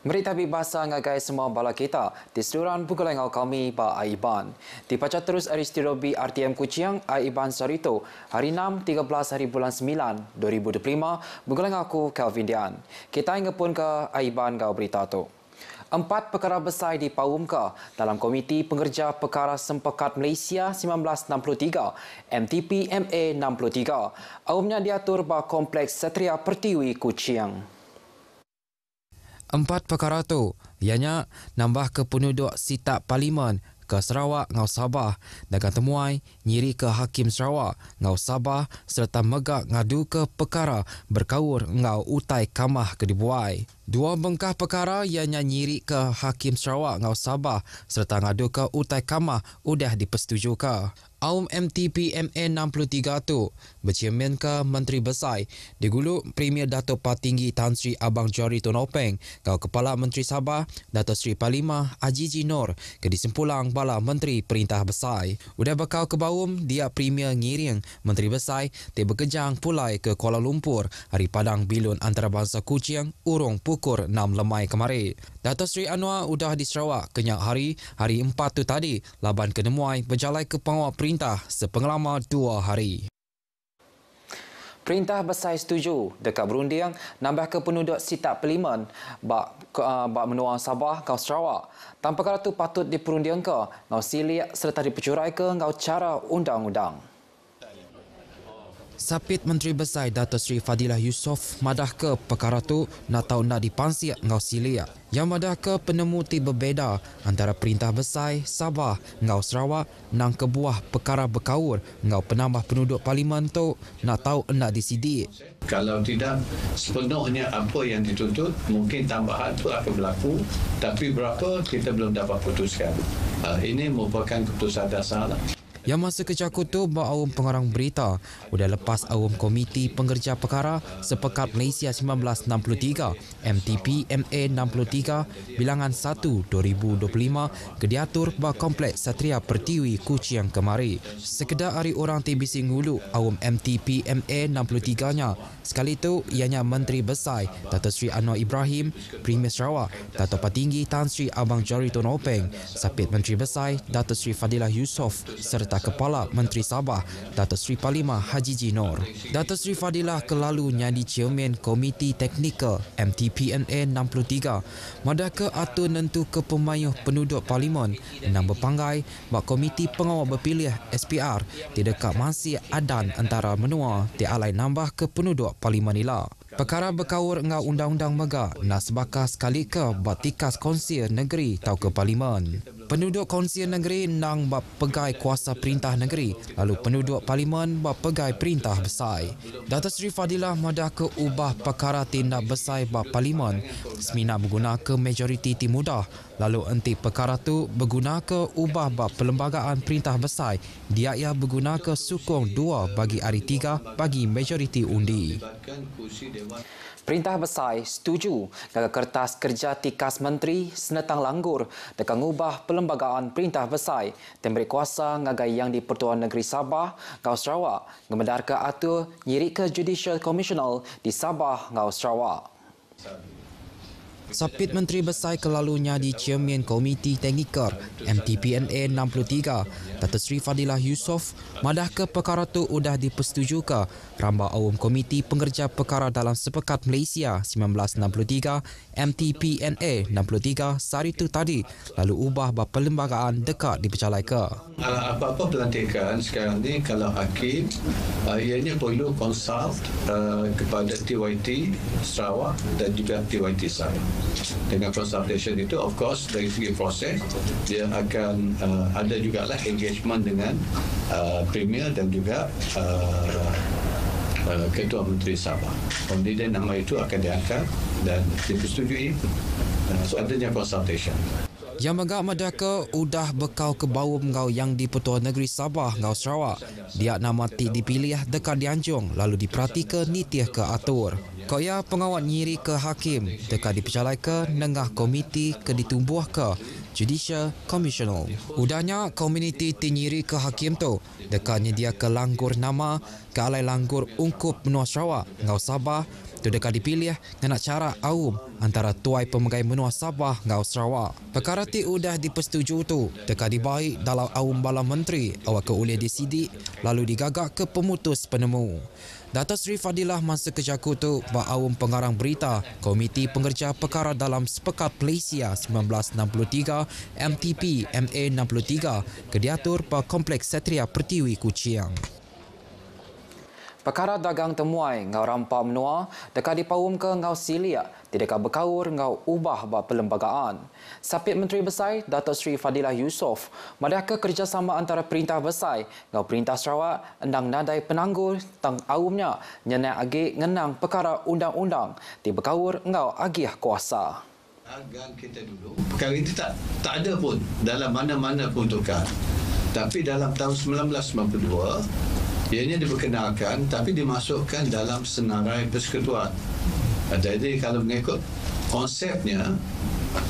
Berita bahasa ngagai semua bala kita di seluruh pegulai ngau kami ba Aiban. Dibaca terus Aristirobi RTM Kuching Aiban Sarito hari 6 13 hari bulan 9 2025 pegulai aku Kelvin Dian. Kita ingat pun ke Aiban ngau berita tu. 4 perkara besar dipaumkan dalam Komiti Pengerja Perkara Sempekat Malaysia 1963 MTP MA 63. Awamnya diatur ba Kompleks Satria Pertiwi Kuching. 4 perkara tu, ianya nambah ke penduduk sitak Parlimen ke Sarawak ngau Sabah, dengan temuai nyiri ke Hakim Sarawak ngau Sabah serta megak ngadu ke perkara berkaur ngau utai kamah ke dibuai. 2 bengkah perkara ianya nyiri ke Hakim Sarawak ngau Sabah serta ngadu ke utai kamah udah dipersetujukan. Aum MTP MA 63 tu bercermin ke Menteri Besar digulu Premier Dato' Patinggi Tan Sri Abang Johari Tonopeng kau Kepala Menteri Sabah Dato' Sri Parlimah Azizi Nur ke disempulang bala Menteri Perintah Besar. Udah bakal ke baum dia Premier ngiring Menteri Besar dia berkejang pulai ke Kuala Lumpur hari Padang Bilun Antarabangsa Kuching urung pukul 6 lemai kemarin. Dato' Sri Anwar udah di Sarawak kenyak hari 4 tu tadi laban kenemuai berjalai ke pengawal perintah sepenggelama 2 hari. Perintah Besar setuju dekat berunding nambah ke penduduk sitak Parlimen bak menua Sabah kau Sarawak. Tanpa perkara tu patut diperunding ke ngau silik serta dipercurai ke ngau cara undang-undang. Sapit Menteri Besar Dato' Sri Fadilah Yusof madah ke perkara tu nak tahu nak dipansiak ngau silia. Yang madah ke penemu ti berbeza antara Perintah Besar Sabah ngau Sarawak nang kebuah perkara berkaur ngau penambah penduduk Parlimen tu nak tahu nak disidik. Kalau tidak sepenuhnya apa yang dituntut, mungkin tambahan itu akan berlaku, tapi berapa kita belum dapat putuskan. Ini merupakan keputusan dasar. Yang masa kecakut tu awam pengarang berita udah lepas awam Komiti Pengerja Perkara Sepekat Malaysia 1963 MTP MA 63 bilangan 1 2025 ke diatur ba Kompleks Satria Pertiwi Kuching kemari. Sekedar hari orang TBC ngulu awam MTP MA 63 nya. Sekali tu ianya Menteri Besar Dato' Sri Anwar Ibrahim, Premier Sarawak Dato' Patinggi Tan Sri Abang Johari Tonopeng, Sapit Menteri Besar Dato' Sri Fadilah Yusof serta Kepala Menteri Sabah Dato' Sri Parlimah Azizi Nur. Dato' Sri Fadilah kelalu nyadi Chairman Komiti Teknikal MTPNA 63 madah ke atur nentu ke pemayuh penduduk Parlimen nang berpanggai bak Komiti Pengawal Berpilihan SPR tidak masih adan antara menua di alai nambah ke penduduk Parlimen ila. Perkara berkaur ngau undang-undang mega nak sebakas sekali ke bak tikas konsil negeri tau ke Parlimen. Penduduk konsil negeri nang bak pegai kuasa perintah negeri, lalu penduduk Parlimen bak pegai perintah besar. Dato' Sri Fadilah madah ke ubah perkara tindak besar bak Parlimen semina berguna ke majoriti ti mudah, lalu enti perkara tu berguna ke ubah bak perlembagaan perintah besar dia ia berguna ke sukong 2 bagi hari 3 bagi majoriti undi. Perintah Besar setuju dengan kertas kerja tikas menteri senetang langgur dengan mengubah perlembagaan Perintah Besar dan beri kuasa ngagai yang di Pertuan Negeri Sabah ngau Sarawak ngemedar ke atur nyirik ke Judicial Commissioner di Sabah ngau Sarawak. Sapit Menteri Besar kelalunya di Chairman Komiti Teknikal MTPNA 63 Dato' Sri Fadilah Yusof madah ke perkara tu udah dipersetujukan ramba awam Komiti Pengerja Perkara dalam Sepekat Malaysia 1963 MTPNA 63 sehari tu tadi lalu ubah bab perlembagaan dekat dipercalai ke. Apa-apa pelantikan sekarang ni kalau hakim ianya perlu konsult kepada TYT Sarawak dan juga TYT Sabah. Dengan consultation itu of course dari segi proses dia akan ada jugalah engagement dengan Premier dan juga Ketua Menteri Sabah. Kemudian nama itu akan diangkat dan dipersetujui adanya consultation. Yang megak medaka udah bekau ke bawah ngau yang di Pertuan Negeri Sabah ngau Sarawak. Dia nama ti dipilih dekat dianjung lalu diperhati ke nitih ke atur. Koya pengawal nyiri ke hakim dekat dipercalai ke nengah komiti ke ditumbuh ke Judicial Commissioner. Udahnya komuniti Tinyiri ke Hakim tu dekat nyedia ke langgur nama ke alai langgur ungkup menua Sarawak ngau Sabah tu dekat dipilih dengan cara aum antara tuai pemegai menua Sabah ngau Sarawak. Perkara ti udah dipersetuju tu dekat dibaik dalam aum bala menteri awak ke ulih disidik lalu digagak ke pemutus penemu. Dato' Sri Fadilah masa kejaku tu aum pengarang berita Komiti Pengerja Perkara dalam Sepekat Malaysia 1963 MTP MA 63 ke diatur pada Kompleks Satria Pertiwi Kuching. Perkara dagang temuai ngau rampak menua dekat dipaum ke ngau silia tidak berkaur ngau ubah ba perlembagaan. Sapit Menteri Besar Dato' Sri Fadilah Yusof madaka kerjasama antara Perintah Besar ngau Perintah Sarawak endang nadai penanggur tang aumnya nyenai agi ngenang perkara undang-undang di berkaur ngau agih kuasa. Agan kita dulu, perkara ini tak ada pun dalam mana-mana peruntukan. Tapi dalam tahun 1992 ianya diperkenalkan tapi dimasukkan dalam senarai persekutuan. Jadi kalau mengikut konsepnya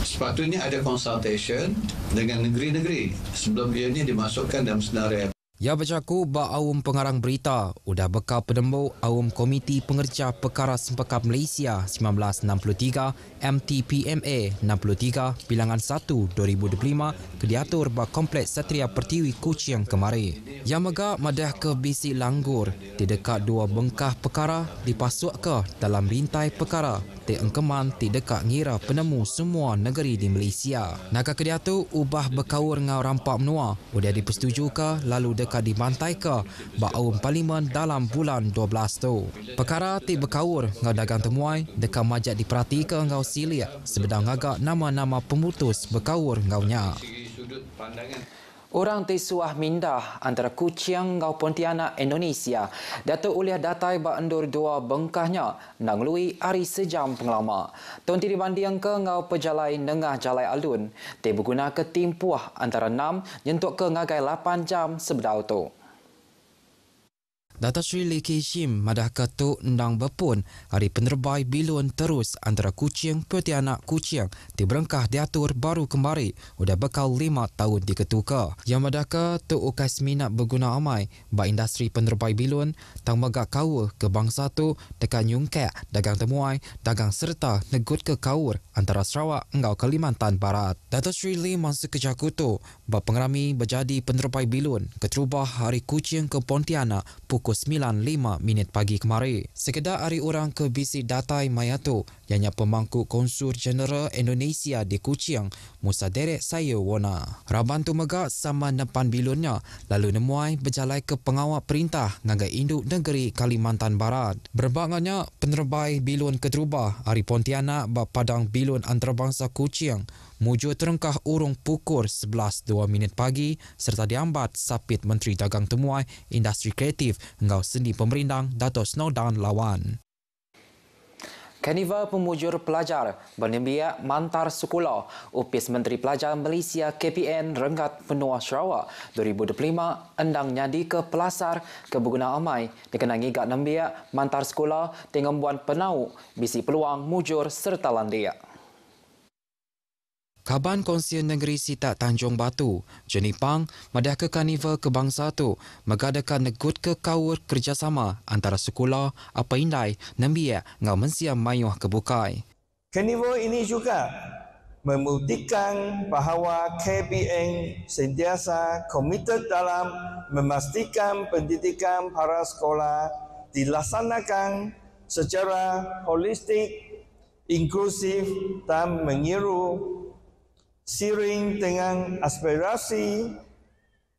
sepatutnya ada consultation dengan negeri-negeri sebelum ianya dimasukkan dalam senarai. Ya bercaku aum pengarang berita udah bekal penemu aum Komiti Pengerja Perkara Sepekat Malaysia 1963 MTPMA 63 bilangan 1 2025 ke diatur ba Kompleks Satria Pertiwi Kuching kemari. Yang mega madah ke bisi langgur di dekat dua bengkah perkara dipasuk ke dalam rintai perkara di engkeman di dekat ngira penemu semua negeri di Malaysia. Naga ke diatur ubah berkaur ngau rampak menua udah dipersetuju ke lalu dekat dibantai ke aum parlimen dalam bulan 12 tu. Perkara ti berkaur ngau dagang temuai dekat majak diperhati ke ngau silia sebedang agak nama-nama pemutus berkaur ngaunya. Orang tisuah mindah antara Kuching ngau Pontianak Indonesia Datuk uliah datai ba endur dua bengkahnya nang lui hari sejam pengelama. Tonti dibanding ke ngau pejalai nengah jalai alun te berguna ke tim puah antara 6 nyentuk ke ngagai 8 jam sebedau tu. Dato' Sri Lee Kee Shim madah ketuk endang berpun hari penerbai bilun terus antara Kuching Pontianak Kuching di berengkah diatur baru kembali udah bekal 5 tahun diketuka. Yang madah ketuk ukai seminat berguna amai ba industri penerbai bilun tang megak kaur ke bangsa tu dekat nyungkek dagang temuai dagang serta negut ke kaur antara Sarawak engau Kalimantan Barat. Dato' Sri Lee masa kejaku tu ba pengerami berjadi penerbai bilun keterubah hari Kuching ke Pontianak pukul 9.05 pagi kemari. Sekedar hari orang ke bisi datai mayatu ianya pemangku Konsul Jeneral Indonesia di Kuching Musa Derek saya wona. Raban tu megak sama 8 bilunnya lalu nemuai berjalai ke pengawal perintah ngagai induk negeri Kalimantan Barat. Berbagai penerbai bilun keterubah hari Pontianak ba padang bilun antarabangsa Kuching muju terengkah urung pukul 11.02 pagi serta diambat sapit Menteri Dagang Temuai Industri Kreatif engau sendi pemerintah Dato' Snowdown Lawan. Karnival Pemujur Pelajar bernembiak mantar sekolah Upis Menteri Pelajar Malaysia KPN Renggat Benua Sarawak 2025 endang nyadi ke pelasar ke berguna amai dikenangi gak nembiak mantar sekolah dengan buan penau bisi peluang mujur serta landia. Kaban Konsil Negeri Sitat Tanjung Batu, Jenipang, madah ke karnival kebangsa tu, megadakan negut ke kaur kerjasama antara sekolah, apa indai, nembiak, ngau mensiam mayuh kebukai. Karnival ini juga membuktikan bahawa KPN sentiasa komited dalam memastikan pendidikan para sekolah dilaksanakan secara holistik, inklusif dan menyeru seiring dengan aspirasi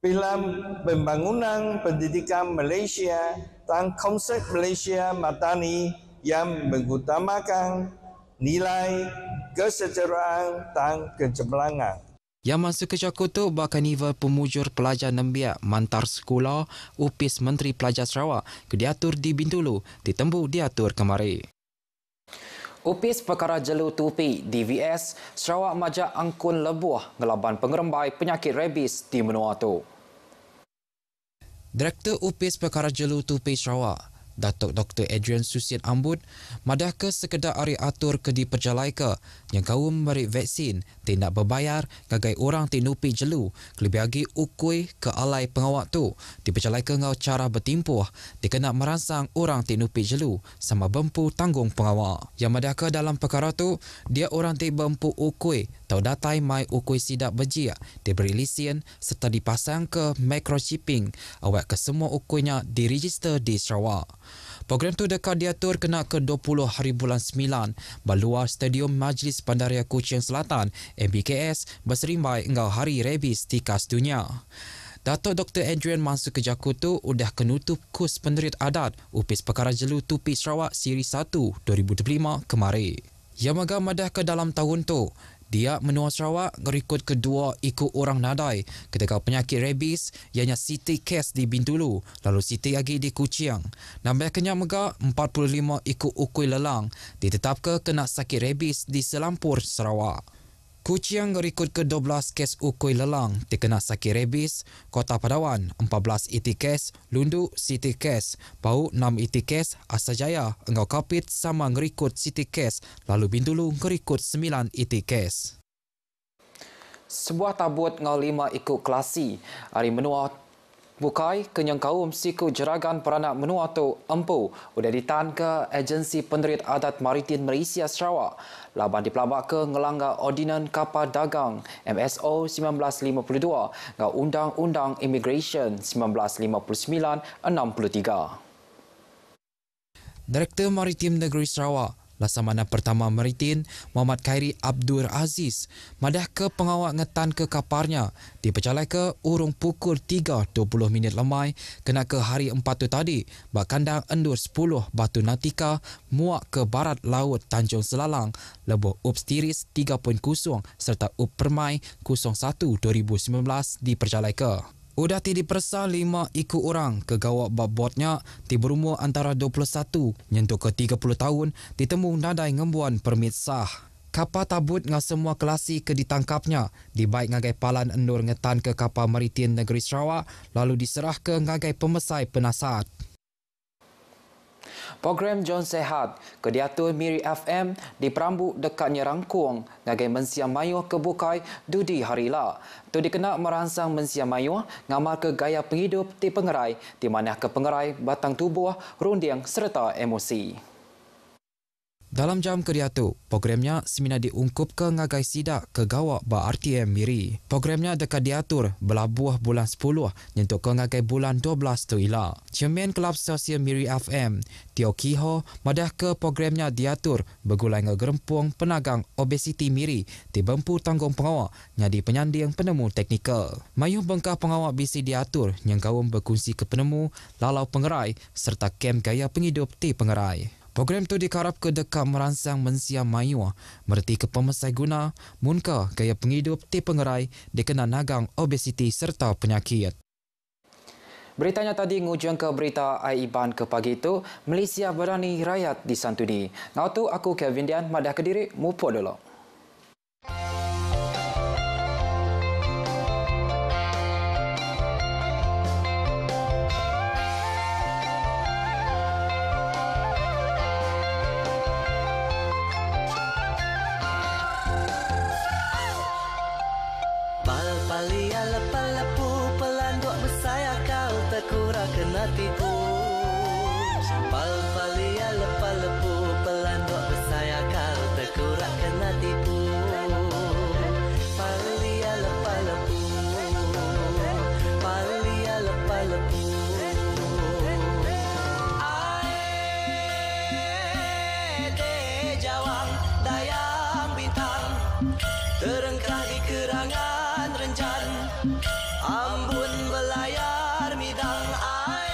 Pilam Pembangunan Pendidikan Malaysia dan konsep Malaysia Madani yang mengutamakan nilai kesejahteraan dan kecemerlangan. Yang masuk ke Jakarta ba karnival pemujur pelajar nembiak mantar sekolah Upis Menteri Pelajar Sarawak ke diatur di Bintulu ditembu diatur kemari. Upis Perkara Jelu Tupi DVS Sarawak majak angkun lebuh ngelaban pengerembai penyakit rabies di menua tu. Direktur Upis Perkara Jelu Tupi Sarawak Datuk Dr. Adrian Susiat Ambut, madah ke sekedar ari atur ke diperjalai ke yang kaum memberi vaksin tidak berbayar gagai orang tinupi jelu lebih lagi ukui ke alai pengawak tu diperjalai ke ngau cara bertimpuh dikena merangsang orang tinupi jelu sama bempu tanggung pengawak. Yang madah ke dalam perkara tu dia orang ti bempu ukui tau datai mai ukui sidak berjia diberi lesen serta dipasang ke microchipping awak ke semua ukuinya diregister di Sarawak. Program tu dekat diatur kena ke 20 hari bulan 9 baluar Stadium Majlis Bandaria Kuching Selatan MBKS berserimbai engau hari rabies tikas dunia. Datuk Dr. Adrian masuk ke Jakutu udah kenutup kurs penderit adat upis perkara jelu tupi Sarawak Siri 1 2025 kemarin. Yang megah madah ke dalam tahun tu, dia menua Sarawak ngerikut kedua ikut orang nadai ketika penyakit rabies ianya Siti Kes di Bintulu lalu Siti lagi di Kuching. Nambah kenyak megah 45 ikut ukui lelang ditetapkan kena sakit rabies di Selampur Sarawak. Kuching ngerikut ke 12 kes ukui lelang dikena sakit rabies, Kota Padawan 14 iti kes, Lundu Siti Kes, Pau 6 iti kes, Asajaya Engau Kapit sama ngerikut Siti Kes, lalu Bintulu ngerikut 9 iti kes. Sebuah tabut ngau 5 ikut klasi hari menua bukai kenyang kaum siku jeragan peranak menua tu empu udah ditan ke Agensi Penderit Adat Maritim Malaysia Sarawak laban dipelabak ke ngelanggar Ordinan Kapal Dagang MSO 1952 ngau Undang-Undang Immigration 1959-63. Direktur Maritim Negeri Sarawak Laksamana Pertama Maritim Muhammad Khairi Abdul Aziz madah ke pengawak ngetan ke kaparnya dipercalai ke urung pukul 3.20 lemai kena ke hari 4 tu tadi bak kandang endur 10 Batu Natika muak ke barat laut Tanjung Selalang lebuh UPS Tiris 3.0 serta UP Permai 01 2019 dipercalai ke. Udah ti dipersa 5 ikut orang ke gawak babotnya ti berumur antara 21 nyentuh ke 30 tahun ditemu nadai ngembuan permit sah. Kapal tabut ngah semua kelasi ke ditangkapnya dibaik ngagai palan endur ngetan ke kapal maritim negeri Sarawak lalu diserah ke ngagai pemesai penasihat. Program John Sehat ke diatur Miri FM di Perambu dekatnya Rangkuang ngagai mensiam mayuh ke bukai dudi harila. Tu dikena merangsang mensiam mayuh ngamal ke gaya penghidup ti pengerai di mana ke pengerai batang tubuh, runding serta emosi. Dalam jam kerja tu, programnya semina diungkup ke ngagai sidak ke gawak ba RTM Miri. Programnya dekat diatur belabuh bulan 10 nyentuk ke ngagai bulan 12 tu ila. Chairman Kelab Sosial Miri FM, Tio Kiho, madah ke programnya diatur bergulai ngegerempung penagang obesiti Miri di bempu tanggung pengawak nyadi penyanding penemu teknikal. Mayuh bengkah pengawak bisi diatur yang kaum berkongsi ke penemu, lalau pengerai serta kem gaya penghidup ti pengerai. Program tu dikarap ke dekat merangsang mensiam mayuh, merti ke pemesai guna, munka gaya penghidup ti pengerai dikena nagang obesiti serta penyakit. Beritanya tadi ngujung ke berita Aiban ke pagi itu, Malaysia berani rakyat disantuni. Ngau tu aku Kevin Dian, madah Kediri, mupo dulu. Kena tipu Pal-palia lepa-lepu Pelanduk bersaya kau terkurak kena tipu Palia lepa-lepu Palia lepa-lepu Ae jawang dayang bintang Terengkah di kerangan rencan Ambun belayar midang air